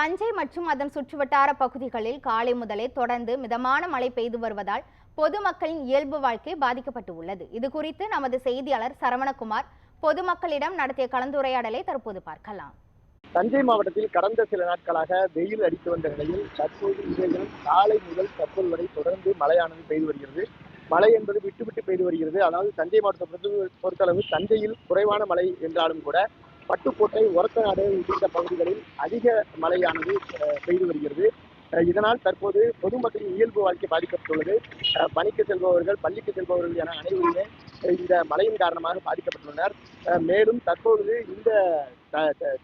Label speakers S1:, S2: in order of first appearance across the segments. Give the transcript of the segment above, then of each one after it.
S1: தஞ்சை மற்றும் அதன் சுற்றுவட்டார பகுதிகளில் காலை முதலே தொடர்ந்து மிதமான மழை பெய்து வருவதால் பொதுமக்களின் இயல்பு வாழ்க்கை பாதிக்கப்பட்டு உள்ளது. இது குறித்து நமது செய்தியாளர் சரவணகுமார் பொதுமக்களிடம் நடத்திய கலந்துரையாடலை தற்போது பார்க்கலாம்.
S2: தஞ்சை மாவட்டத்தில் கடந்த சில நாட்களாக வெயில் அடித்து வந்த நிலையில் தற்போது இன்றைய காலை முதல் தற்போது வரை தொடர்ந்து மழையானது பெய்து வருகிறது. மழை என்பது விட்டு விட்டு பெய்து வருகிறது. அதாவது தஞ்சை மாவட்டத்தை பொறுத்தளவு தஞ்சையில் குறைவான மழை என்றாலும் கூட பட்டுக்கோட்டை, ஒரத்தநாடு உள்ளிட்ட பகுதிகளில் அதிக மழையானது பெய்து வருகிறது. இதனால் தற்போது பொதுமக்களின் இயல்பு வாழ்க்கை பாதிக்கப்பட்டுள்ளது. பணிக்கு செல்பவர்கள், பள்ளிக்கு செல்பவர்கள் என அனைவருமே இந்த மழையின் காரணமாக பாதிக்கப்பட்டுள்ளனர். மேலும் தற்பொழுது இந்த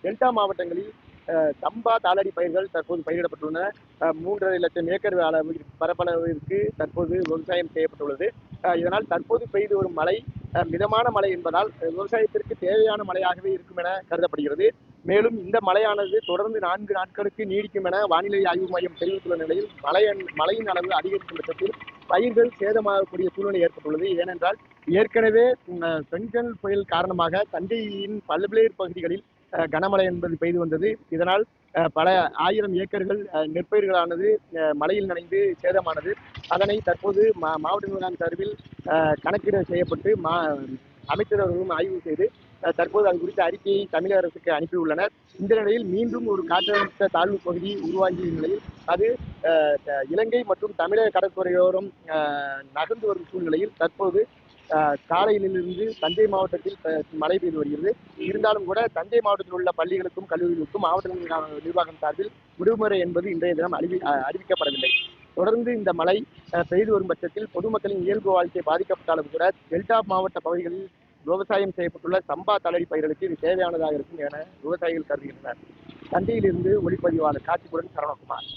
S2: டெல்டா மாவட்டங்களில் சம்பா தாளடி பயிர்கள் தற்போது பயிரிடப்பட்டுள்ளன. 3.5 லட்சம் ஏக்கர் அளவு பரப்பளவிற்கு தற்போது விவசாயம் செய்யப்பட்டுள்ளது. இதனால் தற்போது பெய்து வரும் மழை மிதமான மழை என்பதால் விவசாயத்திற்கு தேவையான மழையாகவே இருக்கும் என கருதப்படுகிறது. மேலும் இந்த மழையானது தொடர்ந்து 4 நாட்களுக்கு நீடிக்கும் என வானிலை ஆய்வு மையம் தெரிவித்துள்ள நிலையில் மழையின் அளவு அதிகரிக்கும் பட்சத்தில் பயிர்கள் சேதமாகக்கூடிய சூழ்நிலை ஏற்பட்டுள்ளது. ஏனென்றால் ஏற்கனவே பெண்கள் புயல் காரணமாக தஞ்சையின் பல்வேறு பகுதிகளில் கனமழை என்பது பெய்து வந்தது. இதனால் பல ஆயிரம் ஏக்கர்கள் நெற்பயிர்களானது மழையில் நனைந்து சேதமானது. அதனை தற்போது மாவட்ட நிர்வாகம் சார்பில் கணக்கீடு செய்யப்பட்டு அமைச்சர்களும் ஆய்வு செய்து தற்போது அது குறித்த அறிக்கையை தமிழக அரசுக்கு அனுப்பியுள்ளனர். இந்த நிலையில் மீண்டும் ஒரு காற்றழுத்த தாழ்வு பகுதி உருவாகிய நிலையில் அது இலங்கை மற்றும் தமிழக கடற்கரையோரம் நகர்ந்து வரும் சூழ்நிலையில் தற்போது காலையிலிருந்து தஞ்சை மாவட்டத்தில் மழை பெய்து வருகிறது. இருந்தாலும் கூட தஞ்சை மாவட்டத்தில் உள்ள பள்ளிகளுக்கும் கல்லூரிகளுக்கும் மாவட்ட நிர்வாகம் சார்பில் விடுமுறை என்பது இன்றைய தினம் அறிவிக்கப்படவில்லை. தொடர்ந்து இந்த மழை பெய்து வரும் பட்சத்தில் பொதுமக்களின் இயல்பு வாழ்க்கை பாதிக்கப்பட்டாலும் கூட டெல்டா மாவட்ட பகுதிகளில் விவசாயம் செய்யப்பட்டுள்ள சம்பா தாளடி பயிர்களுக்கு இது தேவையானதாக இருக்கும் என விவசாயிகள் கருதுகின்றனர். தஞ்சையிலிருந்து ஒளிப்பதிவாளர் காட்சிக்குடன் சரவணகுமார்.